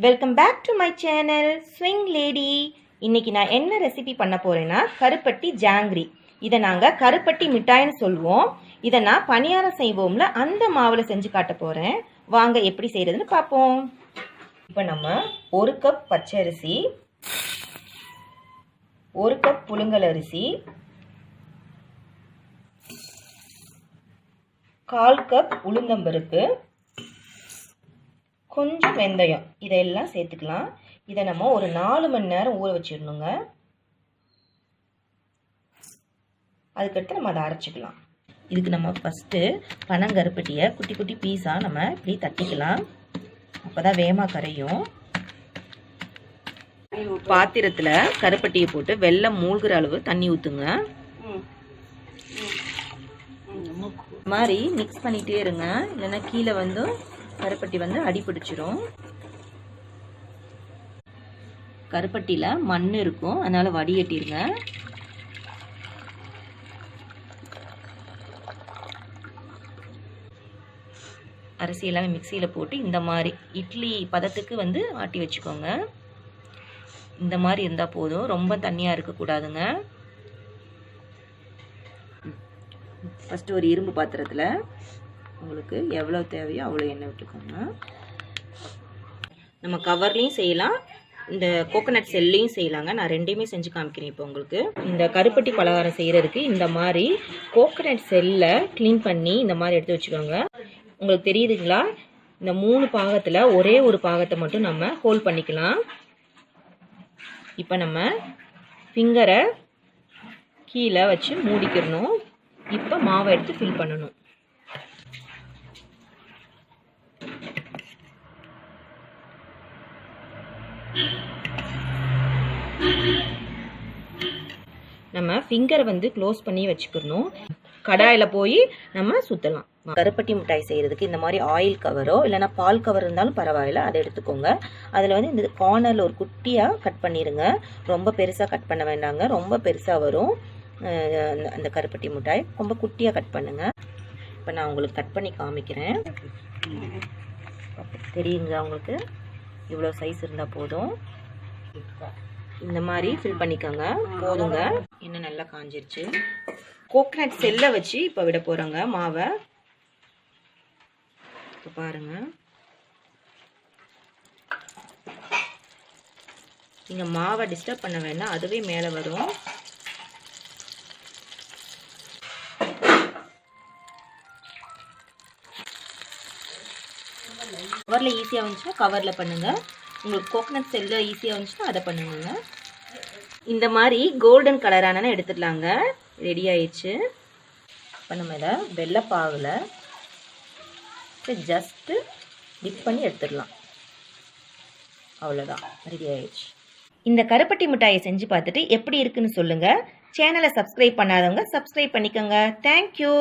Welcome back to my channel swing lady. இன்னைக்கு நான் என்ன ரெசிபி பண்ண போறேன்னா கருப்பட்டி ஜாங்கிரி. இதை நாங்கள் கருப்பட்டி மிட்டாய்னு சொல்லுவோம். இதை நான் பணியாரம் செய்வோம்ல அந்த மாவில் செஞ்சு காட்ட போகிறேன். வாங்க எப்படி செய்கிறதுன்னு பார்ப்போம். இப்போ நம்ம 1 கப் பச்சரிசி, 1 கப் புழுங்கல் அரிசி, 1/4 கப் உளுந்தம்பருப்பு, கொஞ்சம் வெந்தயம் இதெல்லாம் சேர்த்துக்கலாம். இதை நம்ம ஒரு 4 மணி நேரம் ஊற வச்சிடணுங்க. அதுக்கடுத்து நம்ம அதை அரைச்சிக்கலாம். இதுக்கு நம்ம ஃபஸ்ட்டு பனங்கருப்பட்டியை குட்டி குட்டி பீஸாக நம்ம இப்படி தட்டிக்கலாம். அப்போ தான் வேகமாக கரையும். பாத்திரத்தில் கருப்பட்டியை போட்டு வெல்லம் மூழ்கிற அளவு தண்ணி ஊற்றுங்க. இந்த மாதிரி மிக்ஸ் பண்ணிகிட்டே இருங்க, இல்லைன்னா கீழே வந்து கருப்பட்டி வந்து அடி பிடிச்சிரும். கருப்பட்டியில் மண் இருக்கும், அதனால வடிகட்டிடுங்க. அரிசி எல்லாமே மிக்சியில் போட்டு இந்த மாதிரி இட்லி பதத்துக்கு வந்து ஆட்டி வச்சுக்கோங்க. இந்த மாதிரி இருந்தால் போதும், ரொம்ப தண்ணியாக இருக்கக்கூடாதுங்க. ஃபஸ்ட்டு ஒரு இரும்பு பாத்திரத்தில் உங்களுக்கு எவ்வளோ தேவையோ அவ்வளோ எண்ணெய் விட்டுக்கோங்க. நம்ம கவர்லேயும் செய்யலாம், இந்த கோகோனட் செல்லையும் செய்யலாங்க. நான் ரெண்டையுமே செஞ்சு காமிக்கிறேன் இப்போ உங்களுக்கு. இந்த கருப்பட்டி பலகாரம் செய்கிறதுக்கு இந்த மாதிரி கோகோனட் செல்லை க்ளீன் பண்ணி இந்த மாதிரி எடுத்து வச்சுக்கோங்க. உங்களுக்கு தெரியுதுங்களா, இந்த 3 பாகத்தில் ஒரே ஒரு பாகத்தை மட்டும் நம்ம ஹோல்ட் பண்ணிக்கலாம். இப்போ நம்ம ஃபிங்கரை கீழே வச்சு மூடிக்கிறணும். இப்போ மாவை எடுத்து ஃபில் பண்ணணும். நம்ம ஃபிங்கரை வந்து க்ளோஸ் பண்ணி வச்சுக்கணும். கடாயில் போய் நம்ம சுற்றலாம். கருப்பட்டி மிட்டாய் செய்கிறதுக்கு இந்த மாதிரி ஆயில் கவரோ இல்லைனா பால் கவர் இருந்தாலும் பரவாயில்ல, அதை எடுத்துக்கோங்க. அதில் வந்து இந்த கார்னரில் ஒரு குட்டியாக கட் பண்ணிடுங்க. ரொம்ப பெருசாக கட் பண்ண வேண்டாங்க, ரொம்ப பெருசாக வரும் அந்த கருப்பட்டி மிட்டாய். ரொம்ப குட்டியாக கட் பண்ணுங்க. இப்போ நான் உங்களுக்கு கட் பண்ணி காமிக்கிறேன். தெரியுங்க உங்களுக்கு, இவ்வளோ சைஸ் இருந்தால் போதும். இந்த மாதிரி ஃபில் பண்ணிக்கோங்க, போதுங்க. இன்னும் நல்லா காஞ்சிருச்சு. கோகனட் செல்லை வச்சு இப்போ விட போகிறோங்க மாவை. இப்போ பாருங்க, நீங்கள் மாவை டிஸ்டர்ப் பண்ண வேண்டாம், அதுவே மேலே வரும். கவரில் ஈஸியாக வந்துச்சுன்னா கவரில் பண்ணுங்கள். உங்களுக்கு கோகனட் செல்ல ஈஸியாக வந்துச்சுன்னா அதை பண்ணுங்க. இந்த மாதிரி கோல்டன் கலரான எடுத்துடலாங்க. ரெடி ஆயிடுச்சு. இப்போ நம்ம இதை வெள்ளைப்பாவில் ஜஸ்ட்டு டிப் பண்ணி எடுத்துடலாம். அவ்வளோதான், ரெடி ஆயிடுச்சு. இந்த கருப்பட்டி மிட்டாயை செஞ்சு பார்த்துட்டு எப்படி இருக்குன்னு சொல்லுங்கள். சேனலை சப்ஸ்கிரைப் பண்ணாதவங்க சப்ஸ்கிரைப் பண்ணிக்கோங்க. தேங்க்யூ.